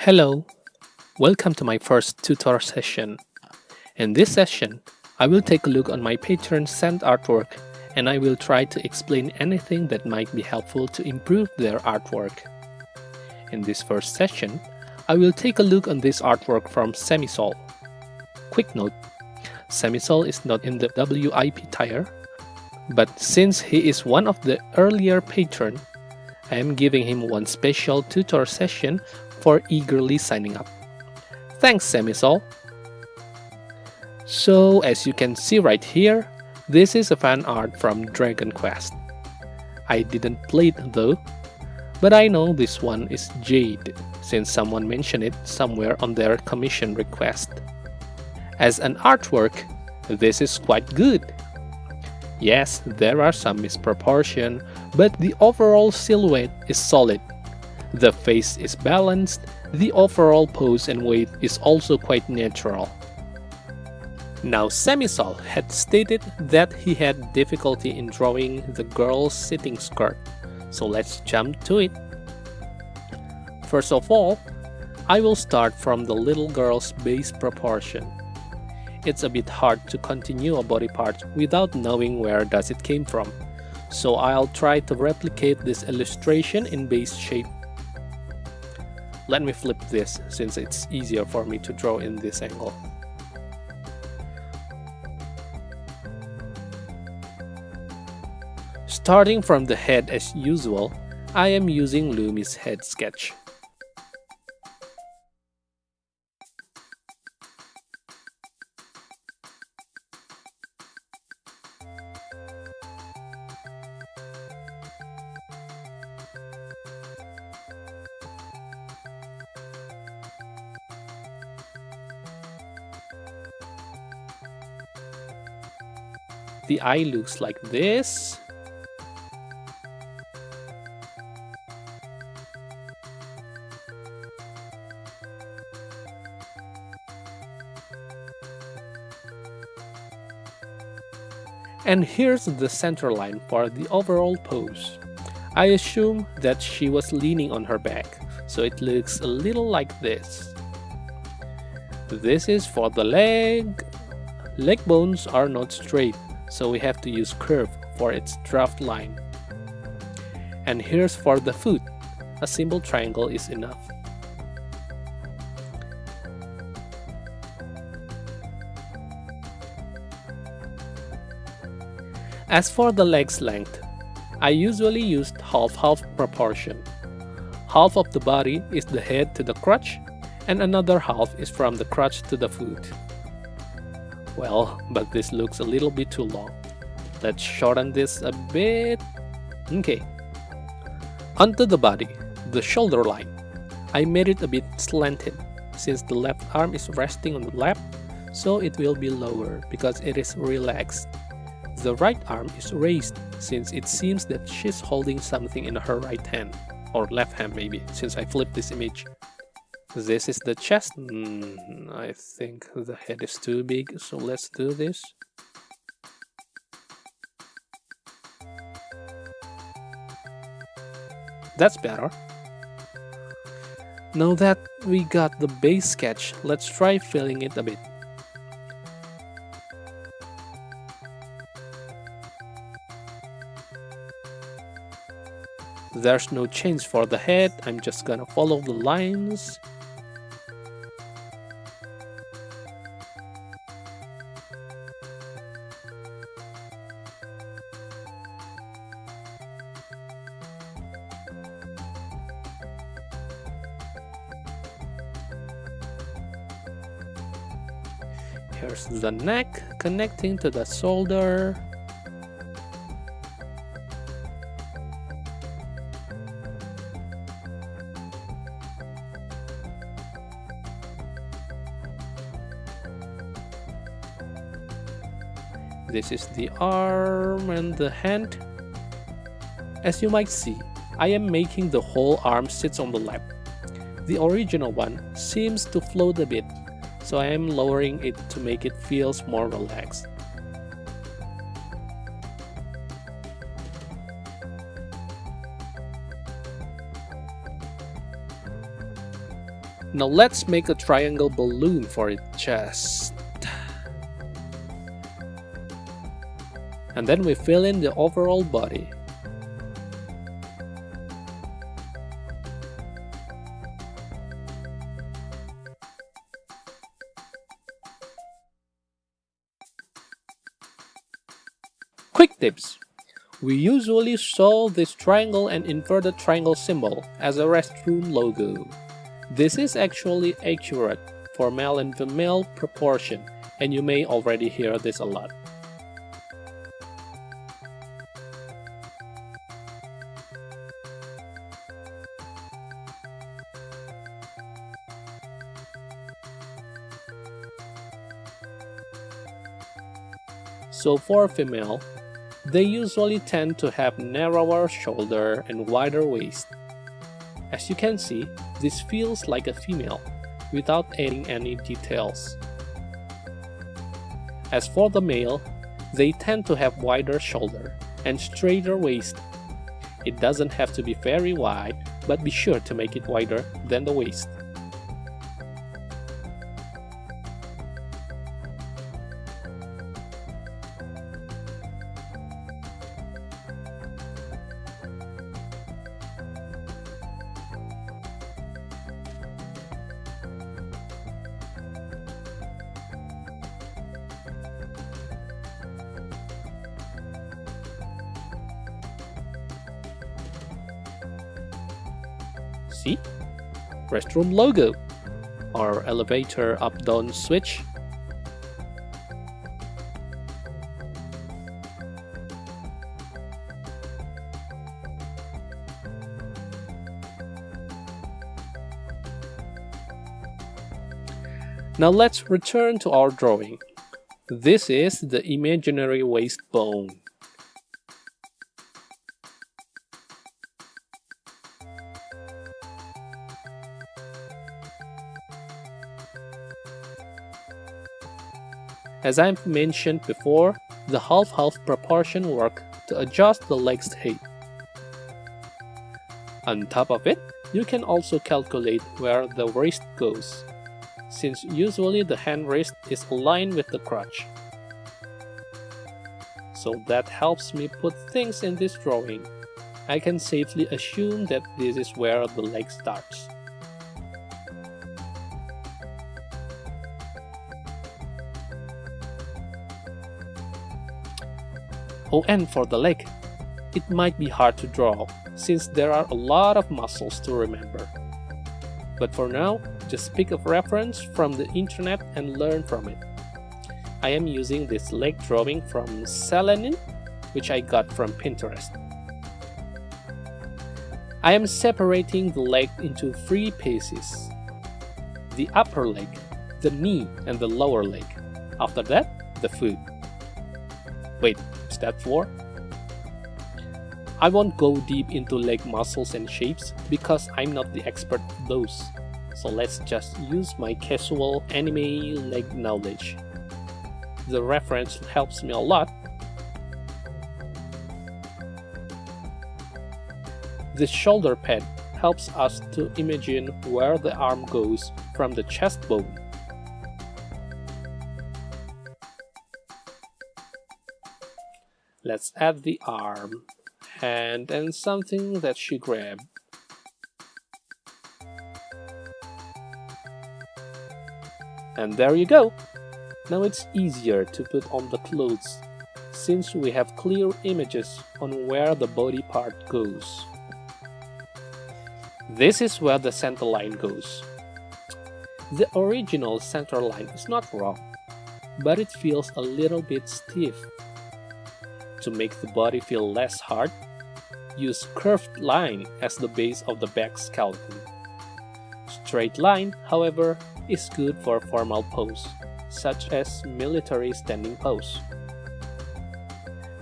Hello, welcome to my first tutor session. In this session, I will take a look on my patron sent artwork and I will try to explain anything that might be helpful to improve their artwork. In this first session, I will take a look on this artwork from Semisol. Quick note, Semisol is not in the WIP tier, but since he is one of the earlier patrons, I am giving him one special tutor session for eagerly signing up. Thanks, Semisol. So as you can see right here, this is a fan art from Dragon Quest. I didn't play it though, but I know this one is Jade since someone mentioned it somewhere on their commission request. As an artwork, this is quite good. Yes, there are some misproportion, but the overall silhouette is solid. The face is balanced, the overall pose and weight is also quite natural. Now Semisol had stated that he had difficulty in drawing the girl's sitting skirt, so let's jump to it. First of all, I will start from the little girl's base proportion. It's a bit hard to continue a body part without knowing where does it came from, so I'll try to replicate this illustration in base shape. Let me flip this since it's easier for me to draw in this angle. Starting from the head as usual, I am using Lumi's head sketch. The eye looks like this. And here's the center line for the overall pose. I assume that she was leaning on her back, so it looks a little like this. This is for the leg. Leg bones are not straight, so we have to use curve for its draft line. And here's for the foot. A simple triangle is enough. As for the leg's length, I usually used half-half proportion. Half of the body is the head to the crotch, and another half is from the crotch to the foot. Well, but this looks a little bit too long. Let's shorten this a bit. Okay. Onto the body, the shoulder line. I made it a bit slanted since the left arm is resting on the lap, so it will be lower because it is relaxed. The right arm is raised since it seems that she's holding something in her right hand, or left hand maybe, since I flipped this image. This is the chest. I think the head is too big, so let's do this. That's better. Now that we got the base sketch, let's try filling it a bit. There's no change for the head, I'm just gonna follow the lines. Here's the neck connecting to the shoulder. This is the arm and the hand. As you might see, I am making the whole arm sits on the lap. The original one seems to float a bit, so I am lowering it to make it feels more relaxed. Now let's make a triangle balloon for its chest. And then we fill in the overall body. Quick tips! We usually show this triangle and inverted triangle symbol as a restroom logo. This is actually accurate for male and female proportion, and you may already hear this a lot. So for female, they usually tend to have narrower shoulder and wider waist. As you can see, this feels like a female, without adding any details. As for the male, they tend to have wider shoulder and straighter waist. It doesn't have to be very wide, but be sure to make it wider than the waist. See? Restroom logo, or elevator up-down switch. Now let's return to our drawing. This is the imaginary waist bone. As I mentioned before, the half-half proportion work to adjust the leg's height. On top of it, you can also calculate where the wrist goes, since usually the hand wrist is aligned with the crotch. So that helps me put things in this drawing. I can safely assume that this is where the leg starts. Oh, and for the leg, it might be hard to draw since there are a lot of muscles to remember. But for now, just pick a reference from the internet and learn from it. I am using this leg drawing from SANITY, which I got from Pinterest. I am separating the leg into 3 pieces: the upper leg, the knee, and the lower leg. After that, the foot. Wait, is that 4? I won't go deep into leg muscles and shapes because I'm not the expert of those. So let's just use my casual anime leg knowledge. The reference helps me a lot. The shoulder pad helps us to imagine where the arm goes from the chest bone. Let's add the arm, hand, and something that she grabbed. And there you go! Now it's easier to put on the clothes, since we have clear images on where the body part goes. This is where the center line goes. The original center line is not wrong, but it feels a little bit stiff. To make the body feel less hard, use curved line as the base of the back skeleton. Straight line, however, is good for formal pose, such as military standing pose.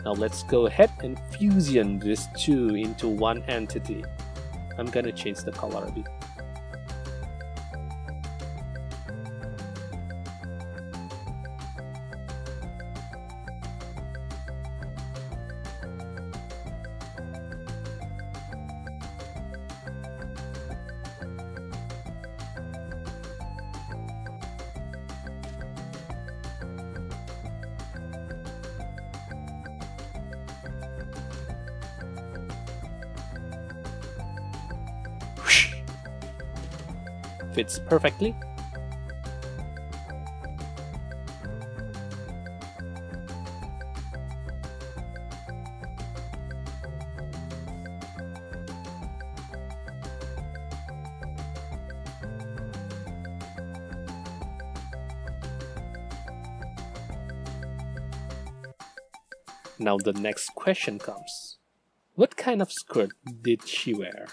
Now let's go ahead and fusion these two into one entity. I'm gonna change the color a bit. fits perfectly. Now the next question comes. What kind of skirt did she wear?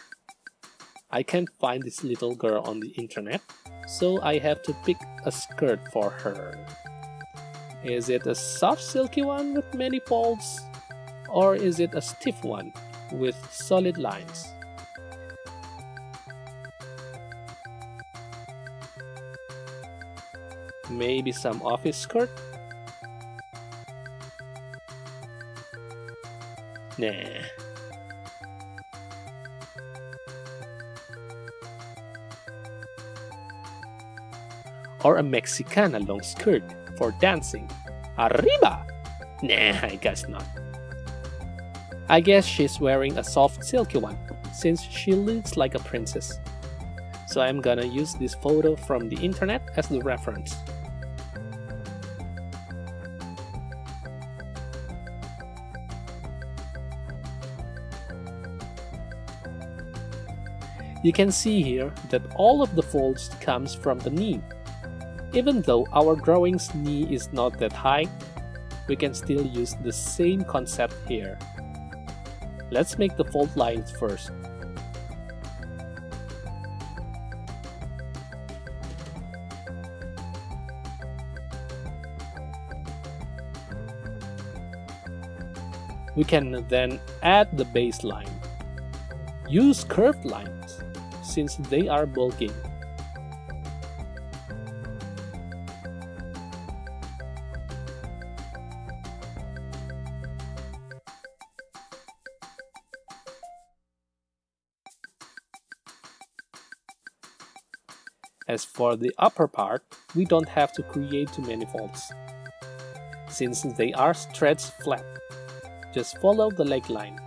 I can't find this little girl on the internet, so I have to pick a skirt for her. Is it a soft silky one with many folds? Or is it a stiff one with solid lines? Maybe some office skirt? Nah. Or a Mexicana long skirt for dancing? Arriba! Nah, I guess not. I guess she's wearing a soft silky one, since she looks like a princess. So I'm gonna use this photo from the internet as the reference. You can see here that all of the folds comes from the knee. Even though our drawing's knee is not that high, we can still use the same concept here. Let's make the fold lines first. We can then add the baseline. Use curved lines, since they are bulking. As for the upper part, we don't have to create too many folds, since they are stretched flat. Just follow the leg line.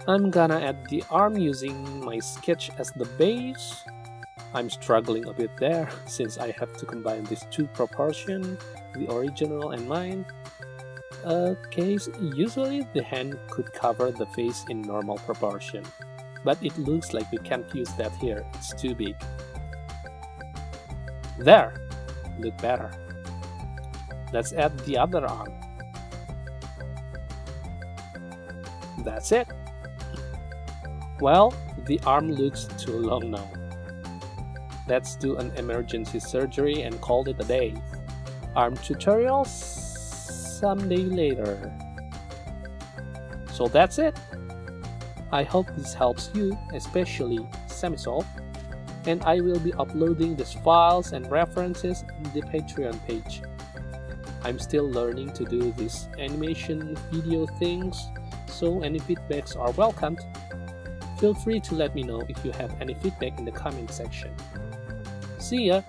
I'm gonna add the arm using my sketch as the base. I'm struggling a bit there since I have to combine these two proportions, the original and mine. Okay, usually the hand could cover the face in normal proportion, but it looks like we can't use that here, it's too big. There! Look better. Let's add the other arm. That's it! Well, the arm looks too long now. Let's do an emergency surgery and call it a day. Arm tutorials someday later. So that's it. I hope this helps you, especially semi-solved, and I will be uploading these files and references in the Patreon page. I'm still learning to do these animation video things, so any feedbacks are welcomed. Feel free to let me know if you have any feedback in the comment section. See ya!